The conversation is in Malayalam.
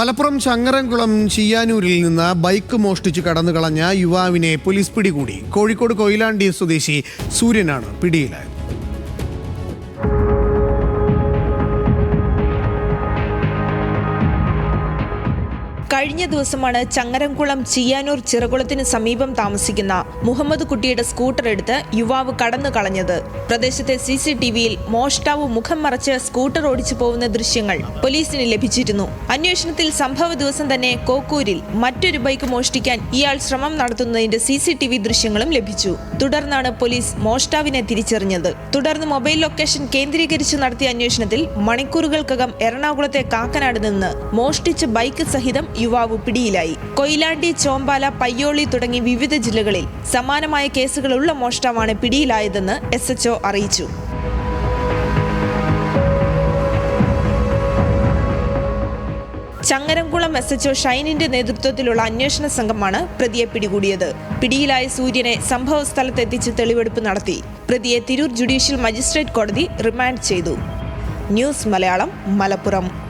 മലപ്പുറം ചങ്ങരംകുളം ചിയ്യാനൂരിൽ നിന്ന് ബൈക്ക് മോഷ്ടിച്ച് കടന്നു കളഞ്ഞ യുവാവിനെ പോലീസ് പിടികൂടി. കോഴിക്കോട് കൊയിലാണ്ടി സ്വദേശി സൂര്യനാണ് പിടിയിലായത്. കഴിഞ്ഞ ദിവസമാണ് ചങ്ങരംകുളം ചിയ്യാനൂർ ചിറകുളത്തിന് സമീപം താമസിക്കുന്ന മുഹമ്മദ് കുട്ടിയുടെ സ്കൂട്ടർ എടുത്ത് യുവാവ് കടന്നു കളഞ്ഞത്. പ്രദേശത്തെ CCTVയിൽ മോഷ്ടാവ് മുഖം മറച്ച് സ്കൂട്ടർ ഓടിച്ചു പോകുന്ന ദൃശ്യങ്ങൾ പോലീസിന് ലഭിച്ചിരുന്നു. അന്വേഷണത്തിൽ സംഭവ ദിവസം തന്നെ കോക്കൂരിൽ മറ്റൊരു ബൈക്ക് മോഷ്ടിക്കാൻ ഇയാൾ ശ്രമം നടത്തുന്നതിന്റെ CCTV ദൃശ്യങ്ങളും ലഭിച്ചു. തുടർന്നാണ് പോലീസ് മോഷ്ടാവിനെ തിരിച്ചറിഞ്ഞത്. തുടർന്ന് മൊബൈൽ ലൊക്കേഷൻ കേന്ദ്രീകരിച്ച് നടത്തിയ അന്വേഷണത്തിൽ മണിക്കൂറുകൾക്കകം എറണാകുളത്തെ കാക്കനാട് നിന്ന് മോഷ്ടിച്ച ബൈക്ക് സഹിതം യുവാവ് പിടിയിലായി. കൊയിലാണ്ടി, ചോമ്പാല, പയ്യോളി തുടങ്ങി വിവിധ ജില്ലകളിൽ സമാനമായ കേസുകളുള്ള മോഷ്ടാവാണ് പിടിയിലായതെന്ന് SHO അറിയിച്ചു. ചങ്ങരംകുളം SHO ഷൈനിന്റെ നേതൃത്വത്തിലുള്ള അന്വേഷണ സംഘമാണ് പ്രതിയെ പിടികൂടിയത്. പിടിയിലായ സൂര്യനെ സംഭവ സ്ഥലത്തെത്തിച്ച് തെളിവെടുപ്പ് നടത്തി. പ്രതിയെ തിരൂർ ജുഡീഷ്യൽ മജിസ്ട്രേറ്റ് കോടതി റിമാൻഡ് ചെയ്തു. ന്യൂസ് മലയാളം, മലപ്പുറം.